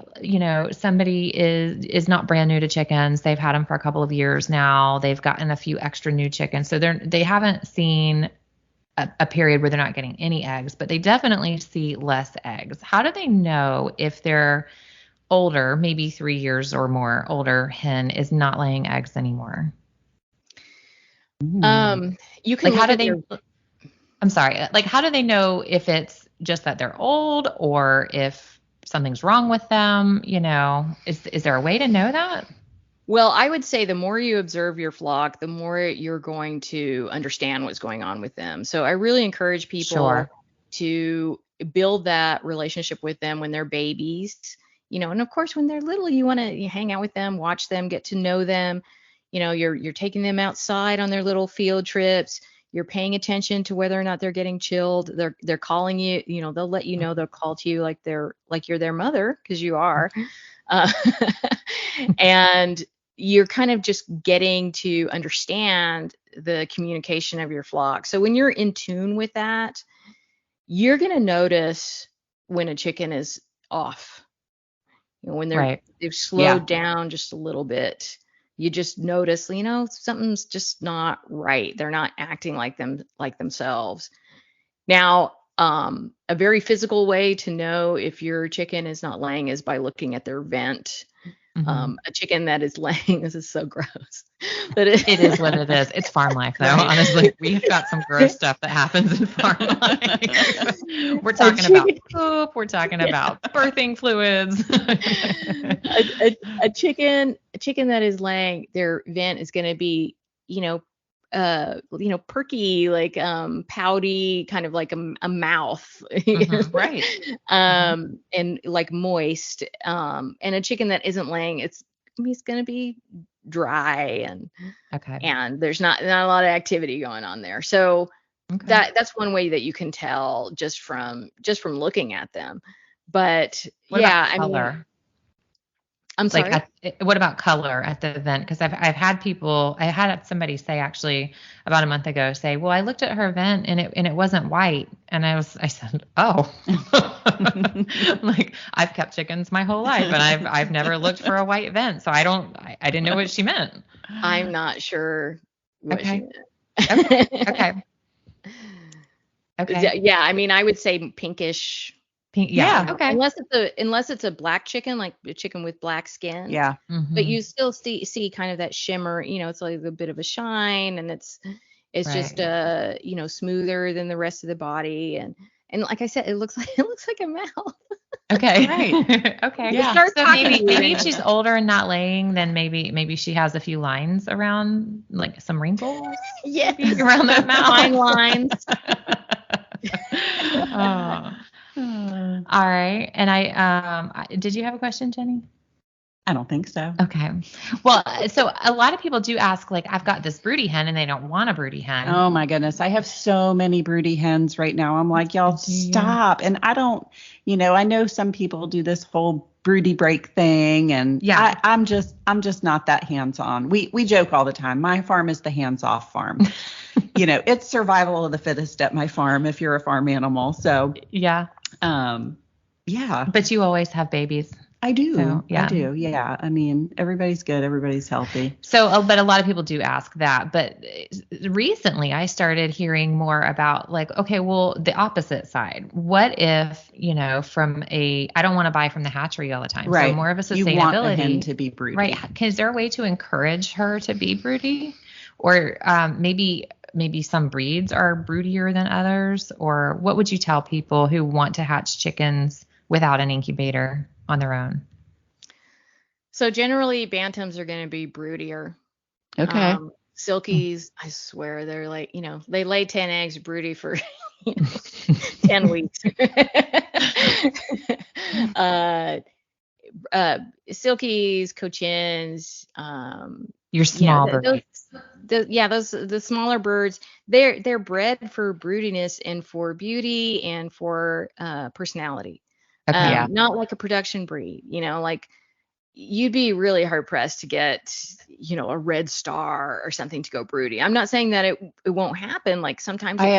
somebody is not brand new to chickens. They've had them for a couple of years now. They've gotten a few extra new chickens, so they haven't seen a period where they're not getting any eggs, but they definitely see less eggs. How do they know if they're older, maybe 3 years or more older hen is not laying eggs anymore? You can how do they I'm sorry, how do they know if it's just that they're old or if something's wrong with them? Is there a way to know that? Well, I would say the more you observe your flock, the more you're going to understand what's going on with them. So I really encourage people to build that relationship with them when they're babies. And of course, when they're little, you want to hang out with them, watch them, get to know them. You're taking them outside on their little field trips. You're paying attention to whether or not they're getting chilled. They're calling you. They'll let you know. They'll call to you like you're their mother, because you are. And you're kind of just getting to understand the communication of your flock. So when you're in tune with that, you're going to notice when a chicken is off. When they've slowed down just a little bit, you just notice, something's just not right. They're not acting like themselves. Now, a very physical way to know if your chicken is not laying is by looking at their vent. A chicken that is laying, this is so gross, but it is what it is. It's farm life, though. Right. Honestly, we've got some gross stuff that happens in farm life. We're talking about poop. We're talking about birthing fluids. a chicken that is laying, their vent is going to be, perky, like pouty, kind of like a mouth, right? And like moist. And a chicken that isn't laying, it's going to be dry and there's not a lot of activity going on there. So that's one way that you can tell just from looking at them. But what about color? I'm sorry. What about color at the event? Because I had somebody say actually about a month ago, say, well, I looked at her event and it wasn't white. And I said, oh, like I've kept chickens my whole life and I've never looked for a white vent. So I didn't know what she meant. I'm not sure what she meant. Okay. Yeah. I mean, I would say pinkish. Yeah. Okay. Unless it's a black chicken, like a chicken with black skin. Yeah. Mm-hmm. But you still see kind of that shimmer. It's like a bit of a shine, and it's just smoother than the rest of the body, and like I said, it looks like a mouth. Okay. Right. Okay. Yeah. So maybe if she's older and not laying, then maybe she has a few lines around, like some wrinkles. Yeah. Around that mouth. Fine lines. All right. And did you have a question, Jenny? I don't think so. Okay. Well, so a lot of people do ask, like, I've got this broody hen and they don't want a broody hen. Oh my goodness. I have so many broody hens right now. I'm like, y'all stop. And I don't, I know some people do this whole broody break thing, and I'm just not that hands-on. We joke all the time. My farm is the hands-off farm. it's survival of the fittest at my farm if you're a farm animal. So, Yeah. yeah. But you always have babies. I do. So, yeah. I do. Yeah. I mean, everybody's good. Everybody's healthy. So, but a lot of people do ask that. But recently I started hearing more about like, okay, well, the opposite side. What if, I don't want to buy from the hatchery all the time. Right. So more of a sustainability. You want a hen to be broody. Right. Is there a way to encourage her to be broody? Or maybe some breeds are broodier than others? Or what would you tell people who want to hatch chickens without an incubator on their own? So generally bantams are going to be broodier. Okay. Silkies, I swear they're like, they lay 10 eggs broody for 10 weeks. Silkies, Cochins, your small birds. The smaller birds, they're bred for broodiness and for beauty and for personality. Okay, Not like a production breed, like you'd be really hard pressed to get, a red star or something to go broody. I'm not saying that it won't happen. Like sometimes I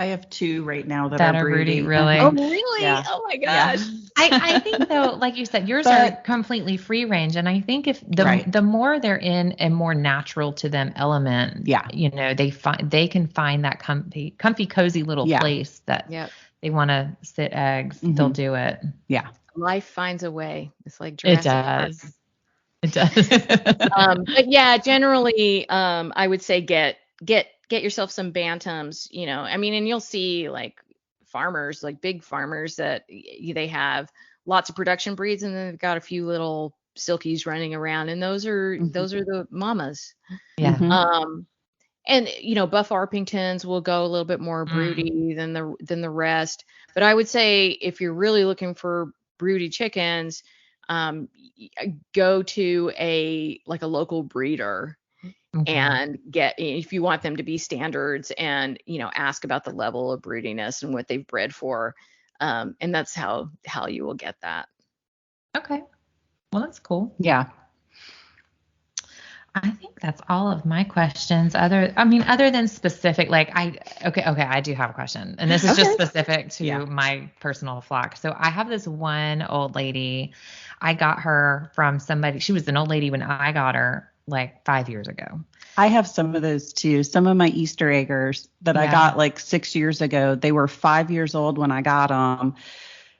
have two right now that are broody. Really? Oh, really? Yeah. Oh my gosh. Yeah. I think though, like you said, yours are completely free range. And I think if the more they're in a more natural to them element, they can find that comfy, cozy little place that they want to sit eggs. Mm-hmm. They'll do it. Yeah. Life finds a way. It's like Jurassic Park. It does. But yeah, generally, I would say get yourself some bantams, and you'll see like farmers, like big farmers that they have lots of production breeds and then they've got a few little silkies running around and those are the mamas. Yeah. And Buff Orpingtons will go a little bit more broody than the rest. But I would say if you're really looking for broody chickens, go to a local breeder. Okay. And get, if you want them to be standards and, ask about the level of broodiness and what they've bred for. And that's how you will get that. Okay. Well, that's cool. Yeah. I think that's all of my questions. Other than specific, I do have a question. And this is just specific to my personal flock. So I have this one old lady. I got her from somebody. She was an old lady when I got her like 5 years ago. I have some of those too. Some of my Easter eggers that I got like 6 years ago, they were 5 years old when I got them.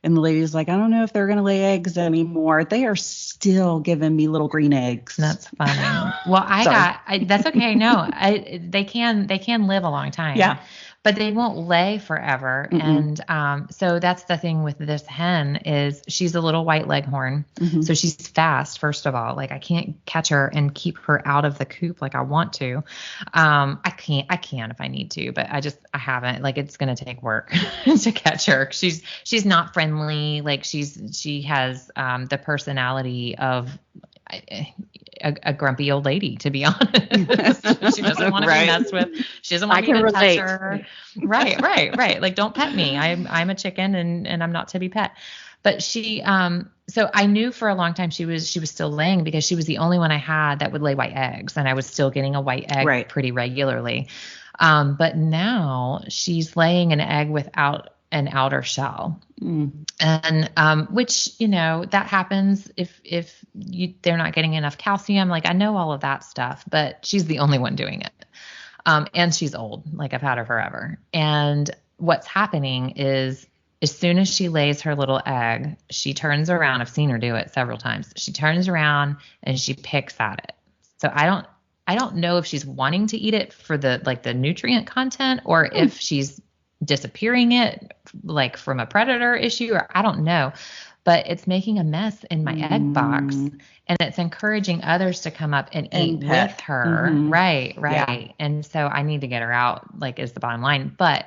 And the lady's like, I don't know if they're going to lay eggs anymore. They are still giving me little green eggs. That's funny. Well, that's okay. No, they can live a long time. Yeah. But they won't lay forever. Mm-hmm. And so that's the thing with this hen is she's a little white leghorn. Mm-hmm. So she's fast, first of all. Like I can't catch her and keep her out of the coop like I want to. I can if I need to, but I haven't. Like it's going to take work to catch her. She's not friendly. Like she has the personality of a grumpy old lady, to be honest. She doesn't want to be messed with. She doesn't want me to touch her. Right. Like, don't pet me. I'm a chicken and I'm not to be pet. But she, so I knew for a long time she was still laying because she was the only one I had that would lay white eggs, and I was still getting a white egg pretty regularly. But now she's laying an egg without an outer shell. And which, that happens if they're not getting enough calcium. Like I know all of that stuff, but she's the only one doing it. And she's old, like I've had her forever. And what's happening is as soon as she lays her little egg, she turns around. I've seen her do it several times. She turns around and she picks at it. So I don't know if she's wanting to eat it for the nutrient content or if she's disappearing it like from a predator issue, or I don't know, but it's making a mess in my egg box and it's encouraging others to come up and eat with her. Mm-hmm. Right. Yeah. And so I need to get her out, like is the bottom line. But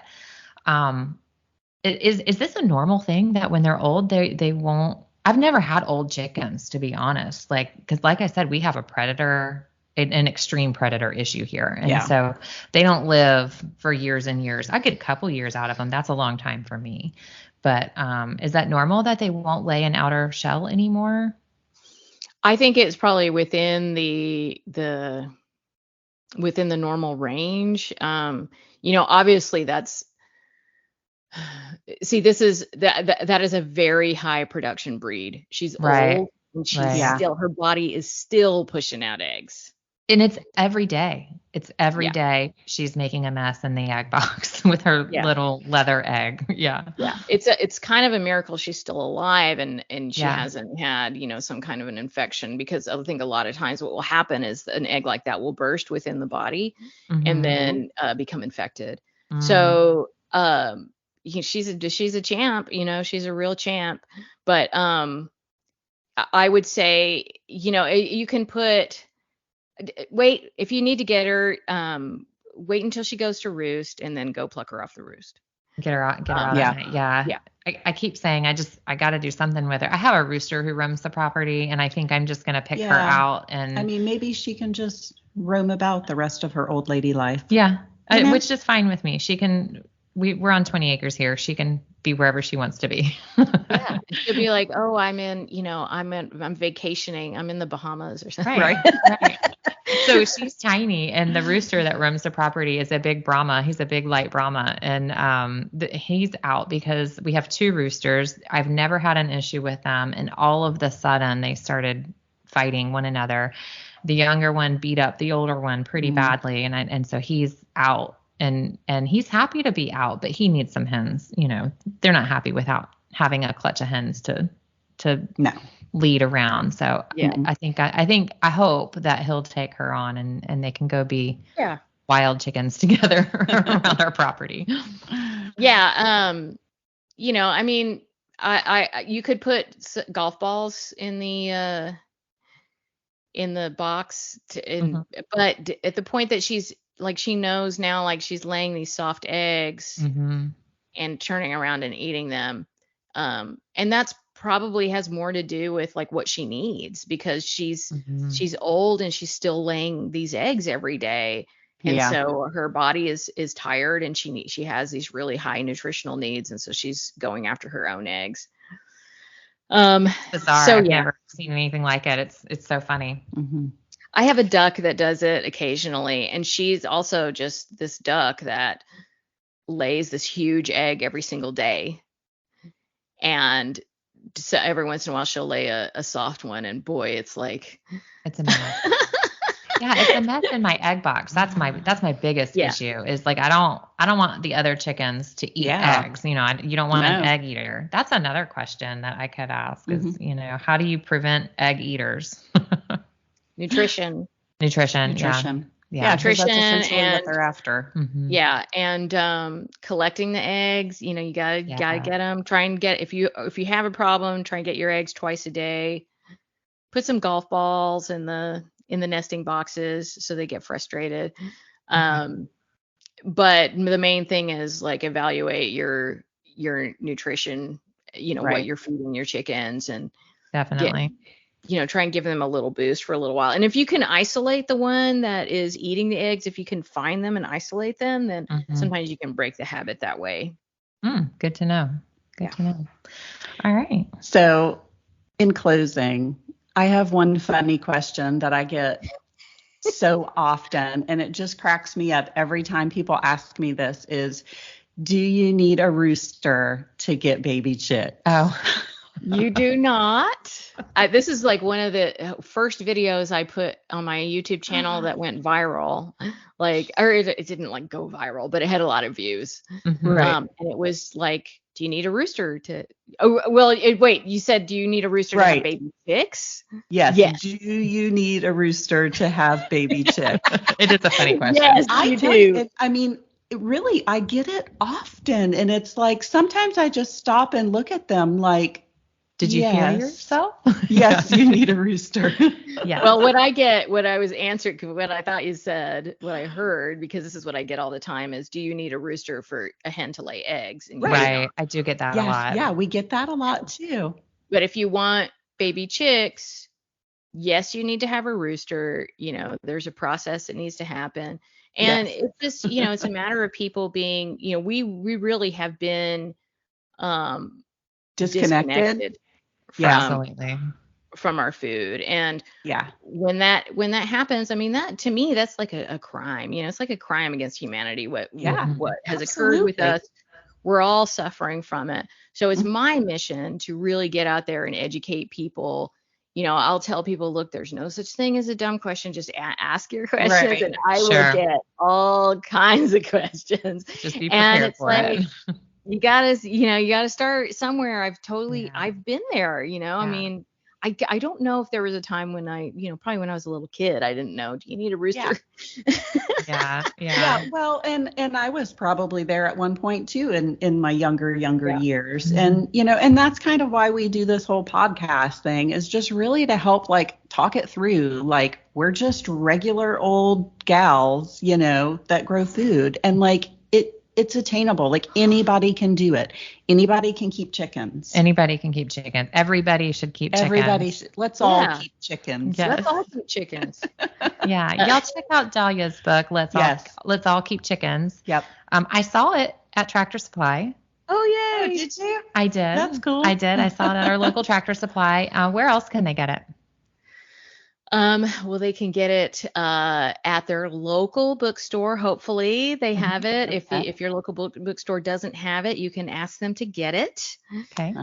is this a normal thing that when they're old, they won't? I've never had old chickens, to be honest, because like I said, we have a predator, an extreme predator issue here. And so they don't live for years and years. I get a couple years out of them. That's a long time for me. But is that normal that they won't lay an outer shell anymore? I think it's probably within the within the normal range. Obviously that's, see, that is a very high production breed. She's Right. old and Yeah. her body is still pushing out eggs. And it's every day. It's every Yeah. day she's making a mess in the egg box with her Yeah. little leather egg. Yeah. Yeah. It's kind of a miracle she's still alive and she Yeah. hasn't had, some kind of an infection, because I think a lot of times what will happen is an egg like that will burst within the body and then become infected. So, she's a champ, she's a real champ, but, I would say, you can wait, if you need to get her, wait until she goes to roost and then go pluck her off the roost. Get her out yeah. at night. Yeah. Yeah. I keep saying I got to do something with her. I have a rooster who roams the property, and I think I'm just going to pick her out. And I mean, maybe she can just roam about the rest of her old lady life. Yeah. Which is fine with me. She can, we're on 20 acres here. She can be wherever she wants to be. Yeah. She'll be like, oh, I'm vacationing. I'm in the Bahamas or something. Right. So she's tiny, and the rooster that roams the property is a big Brahma. He's a big light Brahma, and he's out because we have 2 roosters. I've never had an issue with them, and all of the sudden they started fighting one another. The younger one beat up the older one pretty badly, and so he's out, and he's happy to be out, but he needs some hens. They're not happy without having a clutch of hens to lead around. So yeah. I hope that he'll take her on and they can go be yeah. wild chickens together around our property. Yeah. I mean, you could put golf balls in the box but at the point that she's like, she knows now, like she's laying these soft eggs and turning around and eating them. And that's probably has more to do with like what she needs, because she's old and she's still laying these eggs every day. And so her body is tired, and she has these really high nutritional needs. And so she's going after her own eggs. Bizarre. So, I've never seen anything like it. It's so funny. I have a duck that does it occasionally, and she's also just this duck that lays this huge egg every single day. And so every once in a while she'll lay a soft one, and boy, it's like it's a mess. Yeah, it's a mess in my egg box. That's my biggest issue is like I don't want the other chickens to eat eggs. You don't want an egg eater. That's another question that I could ask is, how do you prevent egg eaters? Nutrition. Yeah, nutrition that's and what they're after. Yeah, and collecting the eggs. You gotta get them. Try and get, if you have a problem, try and get your eggs twice a day. Put some golf balls in the nesting boxes so they get frustrated. But the main thing is like evaluate your nutrition. What you're feeding your chickens, and definitely. Try and give them a little boost for a little while. And if you can isolate the one that is eating the eggs, if you can find them and isolate them, then sometimes you can break the habit that way. Good to know. Good to know. All right. So in closing, I have one funny question that I get so often, and it just cracks me up every time people ask me this is, do you need a rooster to get baby chicks? Oh, you do not. This is like one of the first videos I put on my YouTube channel that went viral. Or it didn't like go viral, but it had a lot of views. And it was like, do you need a rooster to? Oh, well, wait. You said, do you need a rooster to have baby chicks? Yes. Do you need a rooster to have baby chicks? It is a funny question. Yes, I do. Really, I get it often, and it's like sometimes I just stop and look at them like, did you hear yourself? Yes, you need a rooster. Yeah. Well, what I was answered, what I thought you said, what I heard, because this is what I get all the time, is, do you need a rooster for a hen to lay eggs? And right. I do get that a lot. Yeah, we get that a lot too. But if you want baby chicks, yes, you need to have a rooster. There's a process that needs to happen. And it's just, it's a matter of people being, we really have been disconnected. Absolutely. from our food. And Yeah. when that happens, I mean, that to me, that's like a crime. It's like a crime against humanity. Yeah. What has occurred with Absolutely. us, we're all suffering from it. So it's Mhm. my mission to really get out there and educate people. I'll tell people, look, there's no such thing as a dumb question. Just ask your questions, Right. and I will Sure. get all kinds of questions. Just be And prepared it's for like, it. you gotta start somewhere. Yeah. I've been there, I Yeah. mean, I don't know if there was a time when probably when I was a little kid, I didn't know, do you need a Yeah. rooster? Yeah. Yeah, well, and I was probably there at one point too in my younger Yeah. years. Mhm. And and that's kind of why we do this whole podcast thing, is just really to help like talk it through. Like, we're just regular old gals, that grow food, and like it's attainable. Like, anybody can do it. Anybody can keep chickens. Anybody can keep chickens. Everybody should keep Everybody chickens. let's all Yeah. keep chickens. Yes. Let's all keep chickens. Yeah. Y'all check out Dahlia's book. Yes. Let's all keep chickens. Yep. I saw it at Tractor Supply. Oh, yay. Did you? I did. That's cool. I did. I saw it at our local Tractor Supply. Where else can they get it? Well, they can get it at their local bookstore. Hopefully, they have it. Okay. If your local bookstore doesn't have it, you can ask them to get it. Okay.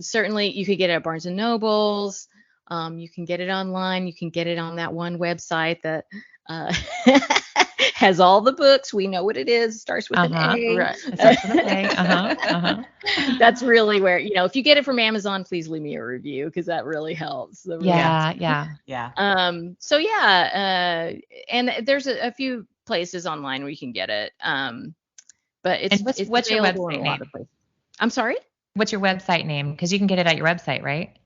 Certainly, you could get it at Barnes and Nobles. You can get it online. You can get it on that one website that has all the books. We know what it is. It starts with an A. Right. It starts with an A. That's really where, if you get it from Amazon, please leave me a review, because that really helps. That really helps. Yeah. Yeah. So yeah, and there's a few places online where you can get it. But it's what's your available in website a lot name? of places. I'm sorry? What's your website name? Because you can get it at your website, right?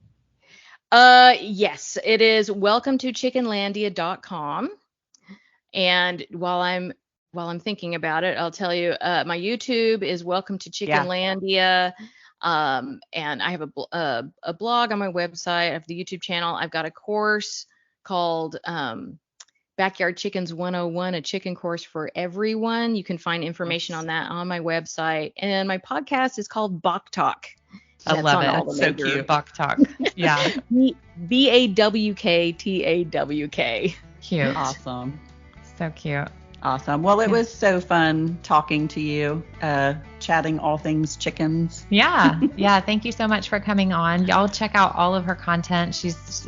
Yes, it is welcometochickenlandia.com. And while I'm thinking about it, I'll tell you, my YouTube is Welcome to Chickenlandia. And I have a blog on my website. I have the YouTube channel. I've got a course called Backyard Chickens 101, a chicken course for everyone. You can find information on that on my website. And my podcast is called Bach Talk. I love it. That's so cute. Bach Talk. Yeah. BAWKTAWK. Cute. Awesome. So cute. Awesome. Well, it was so fun talking to you, chatting all things chickens. Yeah. Thank you so much for coming on. Y'all check out all of her content. She's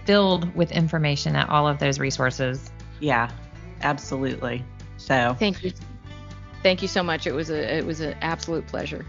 filled with information at all of those resources. Yeah, absolutely. So Thank you so much. It was an absolute pleasure.